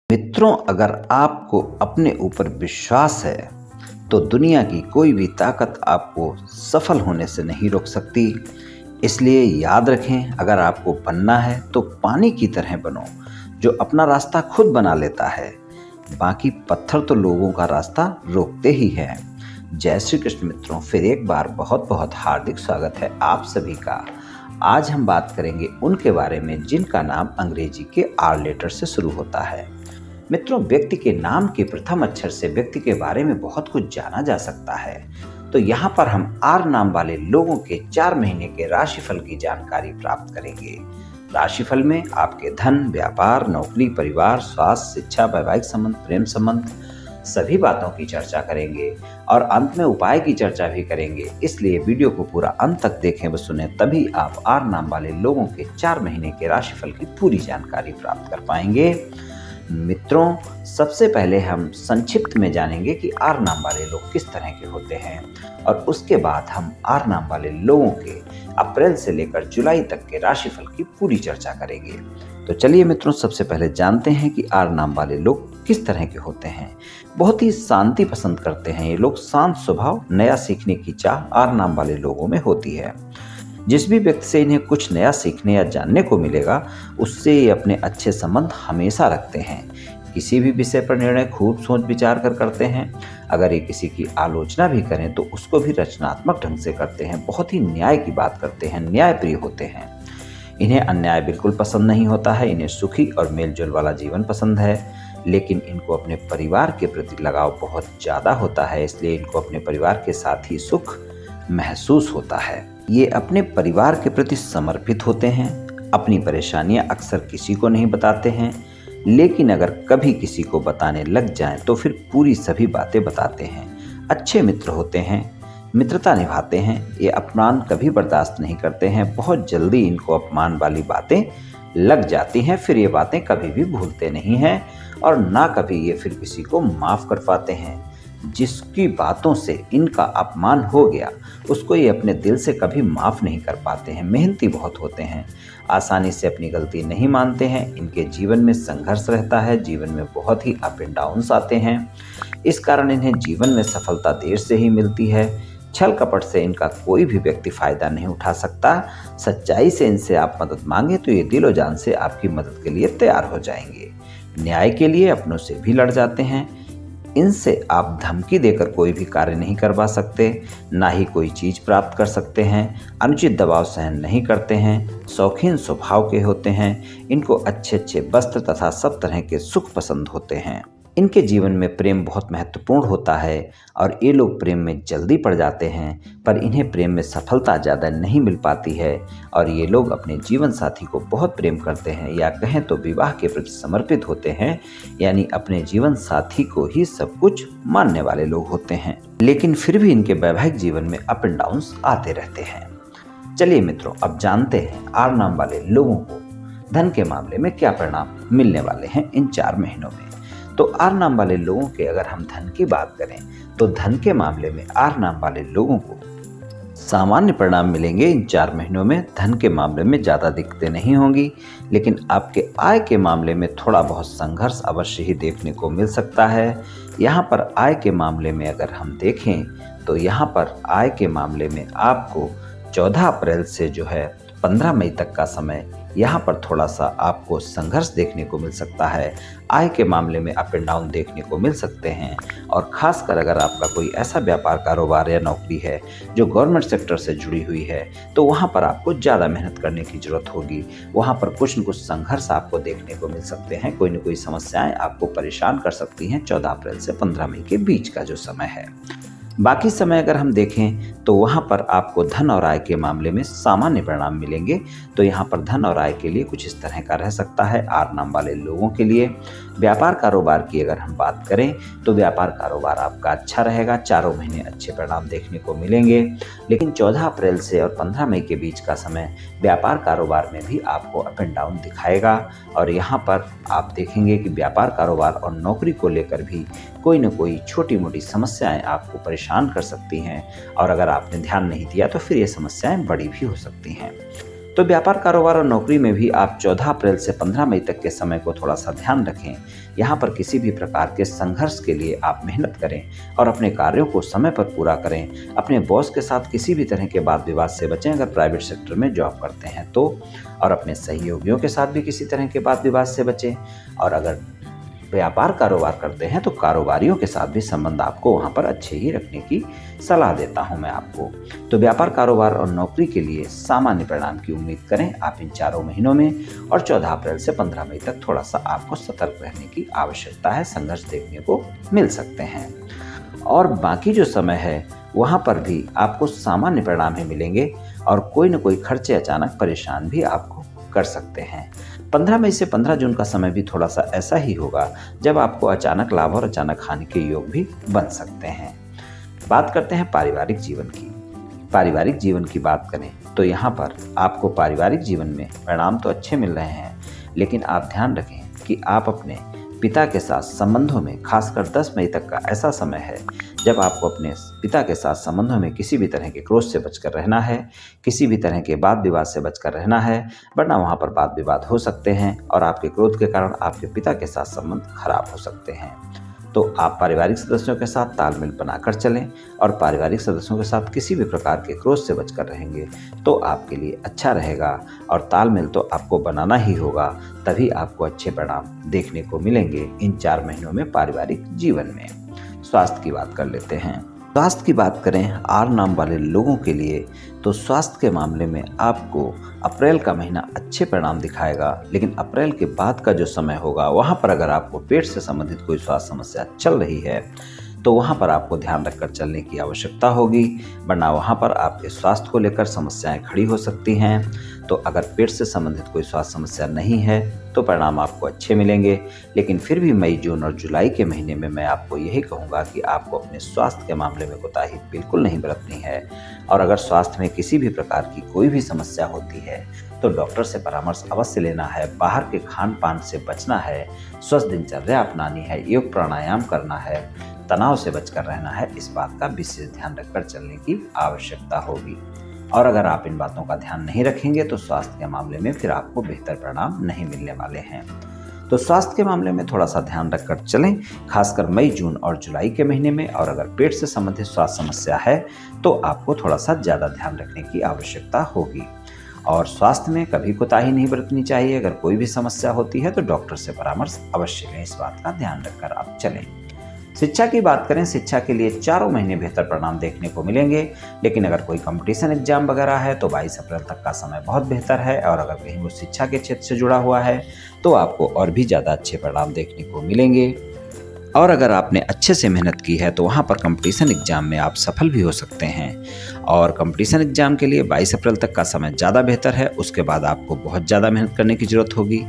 मित्रों, अगर आपको अपने ऊपर विश्वास है तो दुनिया की कोई भी ताकत आपको सफल होने से नहीं रोक सकती। इसलिए याद रखें, अगर आपको बनना है तो पानी की तरह बनो, जो अपना रास्ता खुद बना लेता है। बाकी पत्थर तो लोगों का रास्ता रोकते ही हैं। जय श्री कृष्ण मित्रों, फिर एक बार बहुत बहुत हार्दिक स्वागत है आप सभी का। आज हम बात करेंगे उनके बारे में जिनका नाम अंग्रेजी के आर लेटर से शुरू होता है। मित्रों, व्यक्ति के नाम के प्रथम अक्षर से व्यक्ति के बारे में बहुत कुछ जाना जा सकता है। तो यहाँ पर हम आर नाम वाले लोगों के 4 महीने के राशिफल की जानकारी प्राप्त करेंगे। राशिफल में आपके धन, व्यापार, नौकरी, परिवार, स्वास्थ्य, शिक्षा, वैवाहिक संबंध, प्रेम संबंध, सभी बातों की चर्चा करेंगे और अंत में उपाय की चर्चा भी करेंगे। इसलिए वीडियो को पूरा अंत तक देखें व सुने, तभी आप आर नाम वाले लोगों के 4 महीने के राशिफल की पूरी जानकारी प्राप्त कर पाएंगे। मित्रों, सबसे पहले हम संक्षिप्त में जानेंगे कि आर नाम वाले लोग किस तरह के होते हैं और उसके बाद हम आर नाम वाले लोगों के अप्रैल से लेकर जुलाई तक के राशिफल की पूरी चर्चा करेंगे। तो चलिए मित्रों, सबसे पहले जानते हैं कि आर नाम वाले लोग किस तरह के होते हैं। बहुत ही शांति पसंद करते हैं ये लोग। शांत स्वभाव, नया सीखने की चाह आर नाम वाले लोगों में होती है। जिस भी व्यक्ति से इन्हें कुछ नया सीखने या जानने को मिलेगा, उससे ये अपने अच्छे संबंध हमेशा रखते हैं। किसी भी विषय पर निर्णय खूब सोच विचार कर करते हैं। अगर ये किसी की आलोचना भी करें तो उसको भी रचनात्मक ढंग से करते हैं। बहुत ही न्याय की बात करते हैं, न्यायप्रिय होते हैं। इन्हें अन्याय बिल्कुल पसंद नहीं होता है। इन्हें सुखी और मेलजोल वाला जीवन पसंद है, लेकिन इनको अपने परिवार के प्रति लगाव बहुत ज़्यादा होता है। इसलिए इनको अपने परिवार के साथ ही सुख महसूस होता है। ये अपने परिवार के प्रति समर्पित होते हैं। अपनी परेशानियां अक्सर किसी को नहीं बताते हैं, लेकिन अगर कभी किसी को बताने लग जाएं तो फिर पूरी सभी बातें बताते हैं। अच्छे मित्र होते हैं, मित्रता निभाते हैं। ये अपमान कभी बर्दाश्त नहीं करते हैं। बहुत जल्दी इनको अपमान वाली बातें लग जाती हैं, फिर ये बातें कभी भी भूलते नहीं हैं और ना कभी ये फिर किसी को माफ़ कर पाते हैं। जिसकी बातों से इनका अपमान हो गया, उसको ये अपने दिल से कभी माफ़ नहीं कर पाते हैं। मेहनती बहुत होते हैं, आसानी से अपनी गलती नहीं मानते हैं। इनके जीवन में संघर्ष रहता है, जीवन में बहुत ही अप एंड डाउन्स आते हैं। इस कारण इन्हें जीवन में सफलता देर से ही मिलती है। छल कपट से इनका कोई भी व्यक्ति फ़ायदा नहीं उठा सकता। सच्चाई से इनसे आप मदद मांगे तो ये दिलो जान से आपकी मदद के लिए तैयार हो जाएंगे। न्याय के लिए अपनों से भी लड़ जाते हैं। इनसे आप धमकी देकर कोई भी कार्य नहीं करवा सकते, ना ही कोई चीज़ प्राप्त कर सकते हैं। अनुचित दबाव सहन नहीं करते हैं। शौकीन स्वभाव के होते हैं। इनको अच्छे अच्छे वस्त्र तथा सब तरह के सुख पसंद होते हैं। इनके जीवन में प्रेम बहुत महत्वपूर्ण होता है और ये लोग प्रेम में जल्दी पड़ जाते हैं, पर इन्हें प्रेम में सफलता ज़्यादा नहीं मिल पाती है और ये लोग अपने जीवन साथी को बहुत प्रेम करते हैं, या कहें तो विवाह के प्रति समर्पित होते हैं, यानी अपने जीवन साथी को ही सब कुछ मानने वाले लोग होते हैं। लेकिन फिर भी इनके वैवाहिक जीवन में अप एंड डाउन्स आते रहते हैं। चलिए मित्रों, अब जानते हैं आर नाम वाले लोगों को धन के मामले में क्या परिणाम मिलने वाले हैं इन 4 महीनों में। तो आर नाम वाले लोगों के अगर हम धन की बात करें तो धन के मामले में आर नाम वाले लोगों को सामान्य परिणाम मिलेंगे। इन 4 महीनों में धन के मामले में ज़्यादा दिक्कतें नहीं होंगी, लेकिन आपके आय के मामले में थोड़ा बहुत संघर्ष अवश्य ही देखने को मिल सकता है। यहाँ पर आय के मामले में अगर हम देखें तो यहाँ पर आय के मामले में आपको 14 अप्रैल से जो है 15 मई तक का समय, यहाँ पर थोड़ा सा आपको संघर्ष देखने को मिल सकता है। आय के मामले में अप एंड डाउन देखने को मिल सकते हैं। और ख़ासकर अगर आपका कोई ऐसा व्यापार, कारोबार या नौकरी है जो गवर्नमेंट सेक्टर से जुड़ी हुई है, तो वहाँ पर आपको ज़्यादा मेहनत करने की ज़रूरत होगी। वहाँ पर कुछ न कुछ संघर्ष आपको देखने को मिल सकते हैं। कोई न कोई समस्याएँ आपको परेशान कर सकती हैं 14 अप्रैल से 15 मई के बीच का जो समय है। बाकी समय अगर हम देखें तो वहाँ पर आपको धन और आय के मामले में सामान्य परिणाम मिलेंगे। तो यहाँ पर धन और आय के लिए कुछ इस तरह का रह सकता है आर नाम वाले लोगों के लिए। व्यापार कारोबार की अगर हम बात करें तो व्यापार कारोबार आपका अच्छा रहेगा। 4 महीने अच्छे परिणाम देखने को मिलेंगे, लेकिन 14 अप्रैल से और 15 मई के बीच का समय व्यापार कारोबार में भी आपको अप एंड डाउन दिखाएगा। और यहाँ पर आप देखेंगे कि व्यापार कारोबार और नौकरी को लेकर भी कोई न कोई छोटी मोटी समस्याएं आपको परेशान कर सकती हैं, और अगर आपने ध्यान नहीं दिया तो फिर ये समस्याएं बड़ी भी हो सकती हैं। तो व्यापार, कारोबार और नौकरी में भी आप 14 अप्रैल से 15 मई तक के समय को थोड़ा सा ध्यान रखें। यहाँ पर किसी भी प्रकार के संघर्ष के लिए आप मेहनत करें और अपने कार्यों को समय पर पूरा करें। अपने बॉस के साथ किसी भी तरह के वाद विवाद से बचें अगर प्राइवेट सेक्टर में जॉब करते हैं तो, और अपने सहयोगियों के साथ भी किसी तरह के वाद विवाद से बचें। और अगर व्यापार कारोबार करते हैं तो कारोबारियों के साथ भी संबंध आपको वहाँ पर अच्छे ही रखने की सलाह देता हूँ मैं आपको। तो व्यापार, कारोबार और नौकरी के लिए सामान्य परिणाम की उम्मीद करें आप इन 4 महीनों में, और 14 अप्रैल से 15 मई तक थोड़ा सा आपको सतर्क रहने की आवश्यकता है। संघर्ष देखने को मिल सकते हैं और बाकी जो समय है वहाँ पर भी आपको सामान्य परिणाम ही मिलेंगे और कोई न कोई खर्चे अचानक परेशान भी आपको कर सकते हैं। 15 मई से 15 जून का समय भी थोड़ा सा ऐसा ही होगा जब आपको अचानक लाभ और अचानक हानि के योग भी बन सकते हैं। बात करते हैं पारिवारिक जीवन की। पारिवारिक जीवन की बात करें तो यहाँ पर आपको पारिवारिक जीवन में परिणाम तो अच्छे मिल रहे हैं, लेकिन आप ध्यान रखें कि आप अपने पिता के साथ संबंधों में, खासकर 10 मई तक का ऐसा समय है जब आपको अपने पिता के साथ संबंधों में किसी भी तरह के क्रोध से बचकर रहना है, किसी भी तरह के वाद विवाद से बचकर रहना है, वरना वहाँ पर वाद विवाद हो सकते हैं और आपके क्रोध के कारण आपके पिता के साथ संबंध खराब हो सकते हैं। तो आप पारिवारिक सदस्यों के साथ तालमेल बनाकर चलें और पारिवारिक सदस्यों के साथ किसी भी प्रकार के क्रोध से बचकर रहेंगे तो आपके लिए अच्छा रहेगा। और तालमेल तो आपको बनाना ही होगा, तभी आपको अच्छे परिणाम देखने को मिलेंगे इन 4 महीनों में पारिवारिक जीवन में। स्वास्थ्य की बात कर लेते हैं। स्वास्थ्य की बात करें आर नाम वाले लोगों के लिए तो स्वास्थ्य के मामले में आपको अप्रैल का महीना अच्छे परिणाम दिखाएगा, लेकिन अप्रैल के बाद का जो समय होगा वहाँ पर अगर आपको पेट से संबंधित कोई स्वास्थ्य समस्या चल रही है तो वहाँ पर आपको ध्यान रखकर चलने की आवश्यकता होगी, वरना वहाँ पर आपके स्वास्थ्य को लेकर समस्याएं खड़ी हो सकती हैं। तो अगर पेट से संबंधित कोई स्वास्थ्य समस्या नहीं है तो परिणाम आपको अच्छे मिलेंगे, लेकिन फिर भी मई, जून और जुलाई के महीने में मैं आपको यही कहूँगा कि आपको अपने स्वास्थ्य के मामले में कोताही बिल्कुल नहीं बरतनी है। और अगर स्वास्थ्य में किसी भी प्रकार की कोई भी समस्या होती है तो डॉक्टर से परामर्श अवश्य लेना है, बाहर के खान पान से बचना है, स्वस्थ दिनचर्या अपनानी है, योग प्राणायाम करना है, तनाव से बचकर रहना है। इस बात का विशेष ध्यान रखकर चलने की आवश्यकता होगी। और अगर आप इन बातों का ध्यान नहीं रखेंगे तो स्वास्थ्य के मामले में फिर आपको बेहतर परिणाम नहीं मिलने वाले हैं। तो स्वास्थ्य के मामले में थोड़ा सा ध्यान रखकर चलें, खासकर मई, जून और जुलाई के महीने में। और अगर पेट से संबंधित स्वास्थ्य समस्या है तो आपको थोड़ा सा ज़्यादा ध्यान रखने की आवश्यकता होगी। और स्वास्थ्य में कभी कोताही नहीं बरतनी चाहिए। अगर कोई भी समस्या होती है तो डॉक्टर से परामर्श अवश्य लें, इस बात का ध्यान रखकर आप चलें। शिक्षा की बात करें, शिक्षा के लिए 4 महीने बेहतर परिणाम देखने को मिलेंगे, लेकिन अगर कोई कंपटीशन एग्जाम वगैरह है तो 22 अप्रैल तक का समय बहुत बेहतर है। और अगर कहीं वो शिक्षा के क्षेत्र से जुड़ा हुआ है तो आपको और भी ज़्यादा अच्छे परिणाम देखने को मिलेंगे। और अगर आपने अच्छे से मेहनत की है तो वहाँ पर कंपटीशन एग्जाम में आप सफल भी हो सकते हैं। और कंपटीशन एग्जाम के लिए 22 अप्रैल तक का समय ज़्यादा बेहतर है, उसके बाद आपको बहुत ज़्यादा मेहनत करने की ज़रूरत होगी,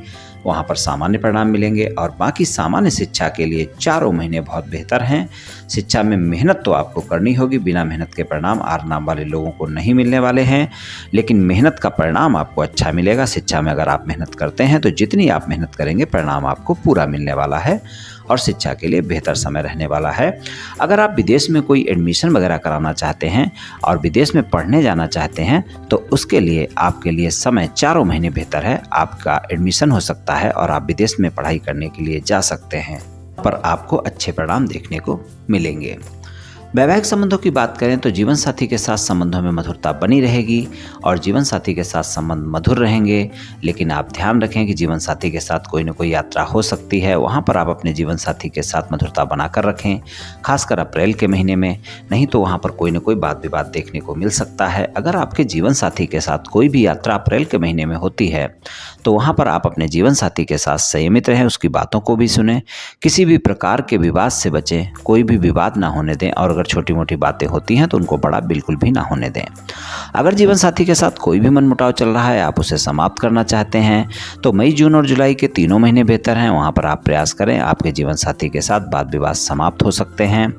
वहाँ पर सामान्य परिणाम मिलेंगे। और बाकी सामान्य शिक्षा के लिए 4 महीने बहुत बेहतर हैं। शिक्षा में मेहनत तो आपको करनी होगी, बिना मेहनत के परिणाम आर नाम वाले लोगों को नहीं मिलने वाले हैं, लेकिन मेहनत का परिणाम आपको अच्छा मिलेगा। शिक्षा में अगर आप मेहनत करते हैं तो जितनी आप मेहनत करेंगे परिणाम आपको पूरा मिलने वाला है और शिक्षा के लिए बेहतर समय रहने वाला है। अगर आप विदेश में कोई एडमिशन वगैरह कराना चाहते हैं और विदेश में पढ़ने जाना चाहते हैं तो उसके लिए आपके लिए समय 4 महीने बेहतर है। आपका एडमिशन हो सकता है और आप विदेश में पढ़ाई करने के लिए जा सकते हैं, पर आपको अच्छे परिणाम देखने को मिलेंगे। वैवाहिक संबंधों की बात करें तो जीवन साथी के साथ संबंधों में मधुरता बनी रहेगी और जीवन साथी के साथ संबंध मधुर रहेंगे, लेकिन आप ध्यान रखें कि जीवन साथी के साथ कोई न कोई यात्रा हो सकती है। वहाँ पर आप अपने जीवन साथी के साथ मधुरता बनाकर रखें, खासकर अप्रैल के महीने में, नहीं तो वहाँ पर कोई न कोई वाद विवाद देखने को मिल सकता है। अगर आपके जीवन साथी के साथ कोई भी यात्रा अप्रैल के महीने में होती है तो वहाँ पर आप अपने जीवन साथी के साथ संयमित रहें, उसकी बातों को भी सुनें, किसी भी प्रकार के विवाद से बचें, कोई भी विवाद ना होने दें। और अगर छोटी मोटी बातें होती हैं तो उनको बड़ा बिल्कुल भी ना होने दें। अगर जीवन साथी के साथ कोई भी मनमुटाव चल रहा है, आप उसे समाप्त करना चाहते हैं तो मई, जून और जुलाई के 3 महीने बेहतर हैं। वहाँ पर आप प्रयास करें, आपके जीवन साथी के साथ वाद विवाद समाप्त हो सकते हैं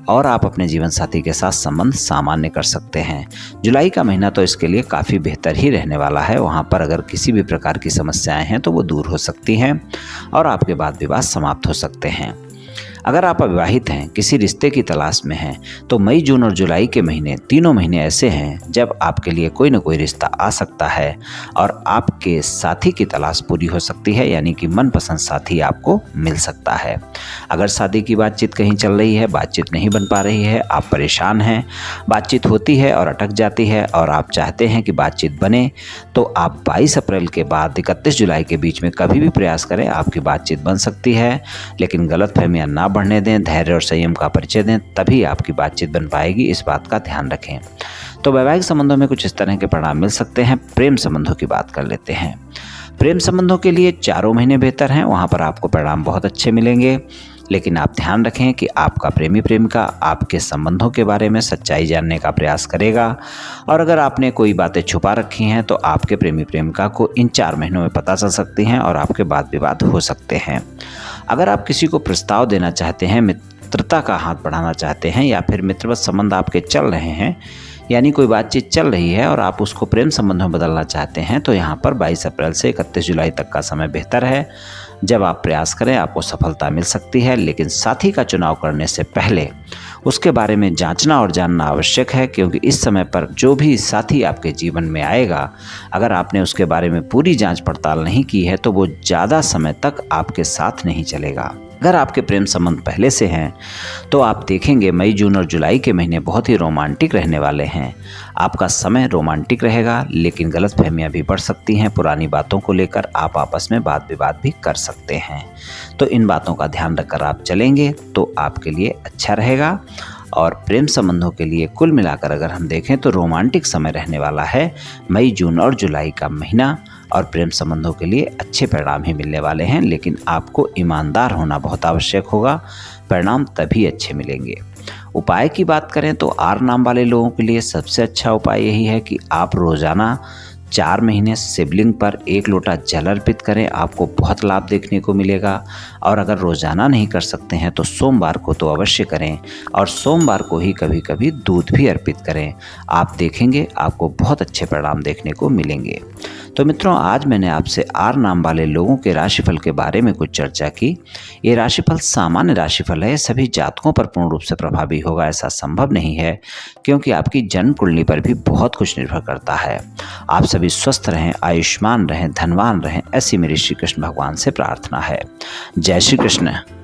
और आप अपने जीवन साथी के साथ संबंध सामान्य कर सकते हैं। जुलाई का महीना तो इसके लिए काफ़ी बेहतर ही रहने वाला है। वहाँ पर अगर किसी भी प्रकार की समस्याएं हैं तो वो दूर हो सकती हैं और आपके वाद विवाद समाप्त हो सकते हैं। अगर आप अविवाहित हैं, किसी रिश्ते की तलाश में हैं, तो मई, जून और जुलाई के महीने, तीनों महीने ऐसे हैं जब आपके लिए कोई न कोई रिश्ता आ सकता है और आपके साथी की तलाश पूरी हो सकती है, यानी कि मनपसंद साथी आपको मिल सकता है। अगर शादी की बातचीत कहीं चल रही है, बातचीत नहीं बन पा रही है, आप परेशान हैं, बातचीत होती है और अटक जाती है और आप चाहते हैं कि बातचीत बने, तो आप 22 अप्रैल के बाद 31 जुलाई के बीच में कभी भी प्रयास करें, आपकी बातचीत बन सकती है। लेकिन गलतफहमियां ना बढ़ने दें, धैर्य और संयम का परिचय दें, तभी आपकी बातचीत बन पाएगी, इस बात का ध्यान रखें। तो वैवाहिक संबंधों में कुछ इस तरह के परिणाम मिल सकते हैं। प्रेम संबंधों की बात कर लेते हैं। प्रेम संबंधों के लिए चारों महीने बेहतर हैं, वहाँ पर आपको परिणाम बहुत अच्छे मिलेंगे। लेकिन आप ध्यान रखें कि आपका प्रेमी प्रेमिका आपके संबंधों के बारे में सच्चाई जानने का प्रयास करेगा और अगर आपने कोई बातें छुपा रखी हैं तो आपके प्रेमी प्रेमिका को इन 4 महीनों में पता चल सकती हैं और आपके वाद विवाद हो सकते हैं। अगर आप किसी को प्रस्ताव देना चाहते हैं, मित्रता का हाथ बढ़ाना चाहते हैं या फिर मित्रवत संबंध आपके चल रहे हैं, यानी कोई बातचीत चल रही है और आप उसको प्रेम संबंध में बदलना चाहते हैं, तो यहाँ पर 22 अप्रैल से 31 जुलाई तक का समय बेहतर है। जब आप प्रयास करें आपको सफलता मिल सकती है, लेकिन साथी का चुनाव करने से पहले उसके बारे में जांचना और जानना आवश्यक है, क्योंकि इस समय पर जो भी साथी आपके जीवन में आएगा, अगर आपने उसके बारे में पूरी जांच पड़ताल नहीं की है तो वो ज़्यादा समय तक आपके साथ नहीं चलेगा। अगर आपके प्रेम संबंध पहले से हैं तो आप देखेंगे मई, जून और जुलाई के महीने बहुत ही रोमांटिक रहने वाले हैं। आपका समय रोमांटिक रहेगा, लेकिन गलतफहमियां भी बढ़ सकती हैं। पुरानी बातों को लेकर आप आपस में वाद विवाद भी कर सकते हैं। तो इन बातों का ध्यान रखकर आप चलेंगे तो आपके लिए अच्छा रहेगा। और प्रेम संबंधों के लिए कुल मिलाकर अगर हम देखें तो रोमांटिक समय रहने वाला है मई, जून और जुलाई का महीना, और प्रेम संबंधों के लिए अच्छे परिणाम ही मिलने वाले हैं। लेकिन आपको ईमानदार होना बहुत आवश्यक होगा, परिणाम तभी अच्छे मिलेंगे। उपाय की बात करें तो आर नाम वाले लोगों के लिए सबसे अच्छा उपाय यही है कि आप रोज़ाना 4 महीने शिवलिंग पर 1 लोटा जल अर्पित करें, आपको बहुत लाभ देखने को मिलेगा। और अगर रोज़ाना नहीं कर सकते हैं तो सोमवार को तो अवश्य करें, और सोमवार को ही कभी कभी दूध भी अर्पित करें। आप देखेंगे आपको बहुत अच्छे परिणाम देखने को मिलेंगे। तो मित्रों, आज मैंने आपसे आर नाम वाले लोगों के राशिफल के बारे में कुछ चर्चा की। ये राशिफल सामान्य राशिफल है, सभी जातकों पर पूर्ण रूप से प्रभावी होगा ऐसा संभव नहीं है, क्योंकि आपकी जन्म कुंडली पर भी बहुत कुछ निर्भर करता है। आप सभी स्वस्थ रहें, आयुष्मान रहें, धनवान रहें, ऐसी मेरी श्री कृष्ण भगवान से प्रार्थना है। जय श्री कृष्ण।